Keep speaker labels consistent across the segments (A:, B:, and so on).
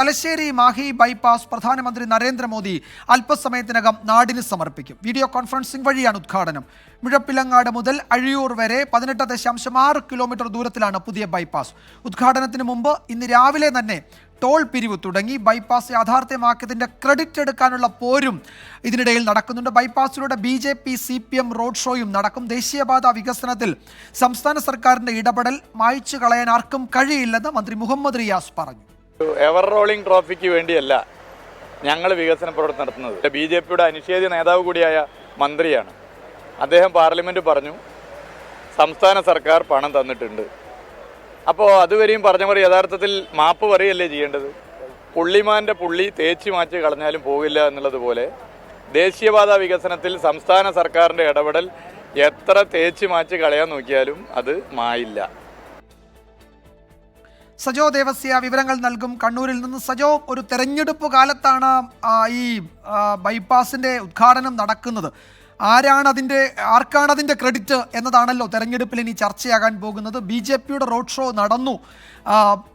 A: Thalassery Mahe bypass പ്രധാനമന്ത്രി നരേന്ദ്രമോദി അല്പസമയത്തിനകം നാടിന് സമർപ്പിക്കും. വീഡിയോ കോൺഫറൻസിംഗ് വഴിയാണ് ഉദ്ഘാടനം. മുഴപ്പിലങ്ങാട് മുതൽ അഴിയൂർ വരെ 18.6 കിലോമീറ്റർ ദൂരത്തിലാണ് പുതിയ ബൈപ്പാസ്. ഉദ്ഘാടനത്തിന് മുമ്പ് ഇന്ന് രാവിലെ തന്നെ ടോൾ പിരിവ് തുടങ്ങി. ബൈപ്പാസ് യാഥാർത്ഥ്യമാക്കിയതിന്റെ ക്രെഡിറ്റ് എടുക്കാനുള്ള പോരും ഇതിനിടയിൽ നടക്കുന്നുണ്ട്. ബൈപ്പാസിലൂടെ BJP CPM റോഡ് ഷോയും നടക്കും. ദേശീയപാത വികസനത്തിൽ സംസ്ഥാന സർക്കാരിന്റെ ഇടപെടൽ മായ്ച്ചു കളയാൻ ആർക്കും കഴിയില്ലെന്ന് മന്ത്രി മുഹമ്മദ് റിയാസ് പറഞ്ഞു.
B: എവർ റോളിംഗ് ട്രോഫിക്ക് വേണ്ടിയല്ല ഞങ്ങൾ വികസന പ്രവർത്തനം നടത്തുന്നത്. BJPയുടെ അനിഷേധ്യ നേതാവ് കൂടിയായ മന്ത്രിയാണ് അദ്ദേഹം. പാർലമെന്റ് പറഞ്ഞു സംസ്ഥാന സർക്കാർ പണം തന്നിട്ടുണ്ട്. അപ്പോൾ അതുവരെയും പറഞ്ഞവർ യഥാർത്ഥത്തിൽ മാപ്പ് പറയുകയല്ലേ ചെയ്യേണ്ടത്? പുള്ളിമാൻ്റെ പുള്ളി തേച്ച് മാറ്റി കളഞ്ഞാലും പോകില്ല എന്നുള്ളതുപോലെ ദേശീയപാത വികസനത്തിൽ സംസ്ഥാന സർക്കാരിൻ്റെ ഇടപെടൽ എത്ര തേച്ച് മാറ്റി കളയാൻ നോക്കിയാലും അത് മായില്ല.
A: സജോ ദേവസ്യ വിവരങ്ങൾ നൽകും കണ്ണൂരിൽ നിന്ന്. സജോ, ഒരു തെരഞ്ഞെടുപ്പ് കാലത്താണ് ഈ ബൈപ്പാസിന്റെ ഉദ്ഘാടനം നടക്കുന്നത്. ആർക്കാണ് അതിന്റെ ക്രെഡിറ്റ് എന്നതാണല്ലോ തെരഞ്ഞെടുപ്പിൽ ഇനി ചർച്ചയാകാൻ പോകുന്നത്. BJPയുടെ റോഡ് ഷോ നടന്നു,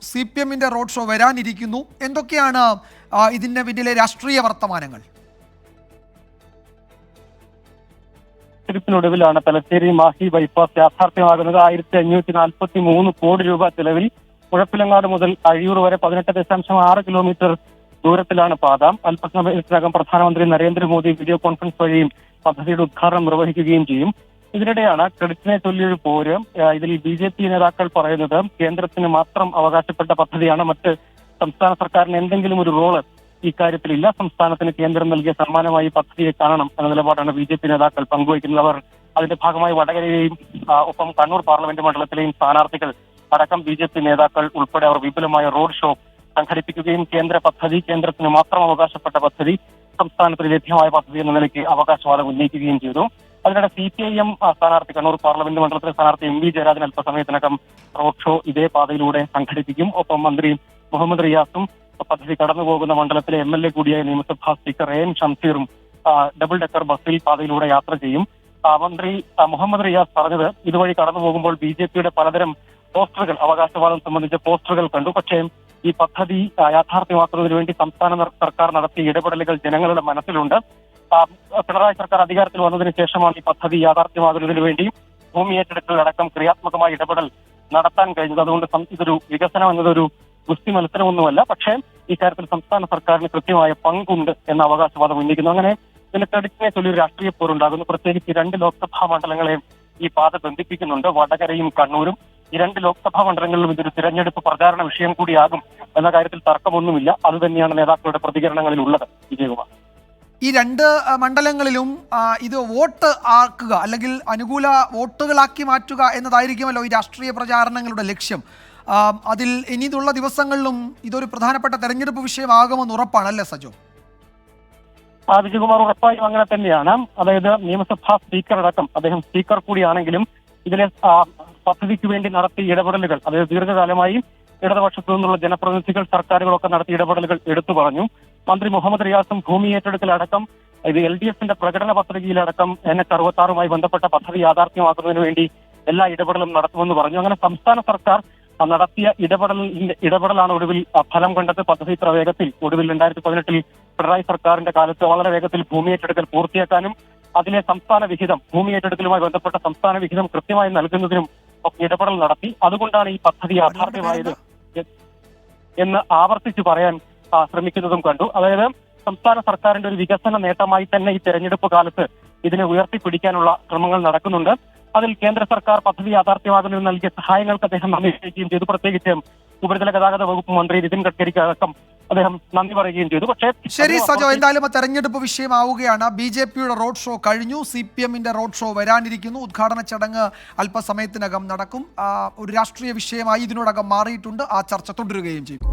A: CPMന്റെ റോഡ് ഷോ വരാനിരിക്കുന്നു. എന്തൊക്കെയാണ് ഇതിന്റെ പിന്നിലെ രാഷ്ട്രീയ വർത്തമാനങ്ങൾ?
C: ൊടുവിലാണ് തലശ്ശേരി മാഹി ബൈപ്പാസ് യാഥാർത്ഥ്യമാകുന്നത്. 1543 കോടി രൂപ ചെലവിൽ മുഴപ്പിലങ്ങാട് മുതൽ അഴിയൂർ വരെ 18.6 കിലോമീറ്റർ ദൂരത്തിലാണ് പാത. അല്പസമയത്തിനകം പ്രധാനമന്ത്രി നരേന്ദ്രമോദി വീഡിയോ കോൺഫറൻസ് വഴിയും പദ്ധതിയുടെ ഉദ്ഘാടനം നിർവഹിക്കുകയും ചെയ്യും. ഇതിനിടെയാണ് ക്രെഡിറ്റിനെ ചൊല്ലിയൊരു പോര്. ഇതിൽ BJP നേതാക്കൾ പറയുന്നത് കേന്ദ്രത്തിന് മാത്രം അവകാശപ്പെട്ട പദ്ധതിയാണ്, മറ്റ് സംസ്ഥാന സർക്കാരിന് എന്തെങ്കിലും ഒരു റോള് ഇക്കാര്യത്തിലില്ല, സംസ്ഥാനത്തിന് കേന്ദ്രം നൽകിയ സമ്മാനമായി പദ്ധതിയെ കാണണം എന്ന നിലപാടാണ് BJP നേതാക്കൾ പങ്കുവയ്ക്കുന്നത്. അവർ അതിന്റെ ഭാഗമായി വടകരയെയും ഒപ്പം കണ്ണൂർ പാർലമെന്റ് മണ്ഡലത്തിലെയും സ്ഥാനാർത്ഥികൾ അടക്കം BJP നേതാക്കൾ ഉൾപ്പെടെ അവർ വിപുലമായ റോഡ് ഷോ സംഘടിപ്പിക്കുകയും കേന്ദ്ര പദ്ധതി, കേന്ദ്രത്തിന് മാത്രം അവകാശപ്പെട്ട പദ്ധതി, സംസ്ഥാനത്തിന് ലഭ്യമായ പദ്ധതി എന്ന നിലയ്ക്ക് അവകാശവാദം ഉന്നയിക്കുകയും ചെയ്തു. അതിനിടെ CPIM സ്ഥാനാർത്ഥി, കണ്ണൂർ പാർലമെന്റ് മണ്ഡലത്തിലെ സ്ഥാനാർത്ഥി MV ജയരാജൻ അല്പസമയത്തിനകം റോഡ് ഷോ ഇതേ പാതയിലൂടെ സംഘടിപ്പിക്കും. ഒപ്പം മന്ത്രി മുഹമ്മദ് റിയാസും പദ്ധതി കടന്നുപോകുന്ന മണ്ഡലത്തിലെ MLA കൂടിയായ നിയമസഭാ സ്പീക്കർ AM ഷംസീറും ഡബിൾ ഡെക്കർ ബസ്സിൽ പാതയിലൂടെ യാത്ര ചെയ്യും. മന്ത്രി മുഹമ്മദ് റിയാസ് പറഞ്ഞത് ഇതുവഴി കടന്നു പോകുമ്പോൾ BJPയുടെ പലതരം പോസ്റ്ററുകൾ, അവകാശവാദം സംബന്ധിച്ച പോസ്റ്ററുകൾ കണ്ടു. പക്ഷേ ഈ പദ്ധതി യാഥാർത്ഥ്യമാക്കുന്നതിന് വേണ്ടി സംസ്ഥാന സർക്കാർ നടത്തിയ ഇടപെടലുകൾ ജനങ്ങളുടെ മനസ്സിലുണ്ട്. പിണറായി സർക്കാർ അധികാരത്തിൽ വന്നതിന് ശേഷമാണ് ഈ പദ്ധതി യാഥാർത്ഥ്യമാകുന്നതിന് വേണ്ടി ഭൂമി ഏറ്റെടുക്കലടക്കം ക്രിയാത്മകമായ ഇടപെടൽ നടത്താൻ കഴിഞ്ഞത്. അതുകൊണ്ട് ഇതൊരു വികസനം എന്നതൊരു ഗുസ്തി മത്സരമൊന്നുമല്ല. പക്ഷേ ഇക്കാര്യത്തിൽ സംസ്ഥാന സർക്കാരിന് കൃത്യമായ പങ്കുണ്ട് എന്ന അവകാശവാദം ഉന്നയിക്കുന്നു. അങ്ങനെ ഇതിന് ക്രെഡിറ്റിനെ ചൊല്ലിയൊരു രാഷ്ട്രീയ പോരുണ്ടാകുന്നു. പ്രത്യേകിച്ച് 2 ലോക്സഭാ മണ്ഡലങ്ങളെയും ഈ പാത ബന്ധിപ്പിക്കുന്നുണ്ട്, വടകരയും കണ്ണൂരും. ഈ 2 ലോക്സഭാ മണ്ഡലങ്ങളിലും ഇതൊരു തിരഞ്ഞെടുപ്പ് പ്രചാരണ വിഷയം കൂടിയാകും എന്ന കാര്യത്തിൽ തർക്കമൊന്നുമില്ല. അതുതന്നെയാണ് നേതാക്കളുടെ പ്രതികരണങ്ങളിൽ ഉള്ളത്. വിജയകുമാർ,
A: ഈ 2 മണ്ഡലങ്ങളിലും ഇത് വോട്ട് ആക്കുക അല്ലെങ്കിൽ അനുകൂല വോട്ടുകളാക്കി മാറ്റുക എന്നതായിരിക്കുമല്ലോ ഈ രാഷ്ട്രീയ പ്രചാരണങ്ങളുടെ ലക്ഷ്യം. അതിൽ ഇനിയുള്ള ദിവസങ്ങളിലും ഇതൊരു പ്രധാനപ്പെട്ട തെരഞ്ഞെടുപ്പ് വിഷയമാകുമെന്ന് ഉറപ്പാണല്ലേ സജോ?
C: വിജയകുമാർ, ഉറപ്പായും അങ്ങനെ തന്നെയാണ്. അതായത് നിയമസഭാ സ്പീക്കർ അടക്കം, അദ്ദേഹം സ്പീക്കർ കൂടിയാണെങ്കിലും ഇതിലെ പദ്ധതിക്ക് വേണ്ടി നടത്തിയ ഇടപെടലുകൾ, അതായത് ദീർഘകാലമായി ഇടതുപക്ഷത്തു നിന്നുള്ള ജനപ്രതിനിധികൾ, സർക്കാരുകളൊക്കെ നടത്തിയ ഇടപെടലുകൾ എടുത്തു പറഞ്ഞു. മന്ത്രി മുഹമ്മദ് റിയാസും ഭൂമി ഏറ്റെടുക്കലടക്കം, ഇത് LDFന്റെ പ്രകടന പത്രികയിലടക്കം NH-66മായി ബന്ധപ്പെട്ട പദ്ധതി യാഥാർത്ഥ്യമാക്കുന്നതിന് വേണ്ടി എല്ലാ ഇടപെടലും നടത്തുമെന്ന് പറഞ്ഞു. അങ്ങനെ സംസ്ഥാന സർക്കാർ നടത്തിയ ഇടപെടലാണ് ഒടുവിൽ ഫലം കണ്ടത്. പദ്ധതി ഇത്ര വേഗത്തിൽ, ഒടുവിൽ 2018 പിണറായി സർക്കാരിന്റെ കാലത്ത് വളരെ വേഗത്തിൽ ഭൂമി ഏറ്റെടുക്കൽ പൂർത്തിയാക്കാനും അതിലെ സംസ്ഥാന വിഹിതം, ഭൂമി ഏറ്റെടുക്കലുമായി ബന്ധപ്പെട്ട സംസ്ഥാന വിഹിതം കൃത്യമായി നൽകുന്നതിനും ഇടപെടൽ നടത്തി. അതുകൊണ്ടാണ് ഈ പദ്ധതി യാഥാർത്ഥ്യമായത് എന്ന് ആവർത്തിച്ച് പറയാൻ ശ്രമിക്കുന്നതും കണ്ടു. അതായത് സംസ്ഥാന സർക്കാരിന്റെ ഒരു വികസന നേട്ടമായി തന്നെ ഈ തെരഞ്ഞെടുപ്പ് കാലത്ത് ഇതിനെ ഉയർത്തിപ്പിടിക്കാനുള്ള ശ്രമങ്ങൾ നടക്കുന്നുണ്ട്. അതിൽ കേന്ദ്ര സർക്കാർ പദ്ധതി യാഥാർത്ഥ്യമാകുന്നതിന് നൽകിയ സഹായങ്ങൾക്ക് അദ്ദേഹം നന്ദി പറയുകയും ചെയ്തു. പ്രത്യേകിച്ച് ഉപരിതല ഗതാഗത വകുപ്പ് മന്ത്രി നിതിൻ ഗഡ്കരിക്ക് അടക്കം അദ്ദേഹം നന്ദി പറയുകയും ചെയ്തു. പക്ഷേ
A: ശരി സജോ, എന്തായാലും തെരഞ്ഞെടുപ്പ് വിഷയമാവുകയാണ്. BJPയുടെ റോഡ് ഷോ കഴിഞ്ഞു, CPMന്റെ റോഡ് ഷോ വരാനിരിക്കുന്നു. ഉദ്ഘാടന ചടങ്ങ് അല്പസമയത്തിനകം നടക്കും. ഒരു രാഷ്ട്രീയ വിഷയമായി ഇതിനോടകം മാറിയിട്ടുണ്ട്. ആ ചർച്ച തുടരുകയും ചെയ്യും.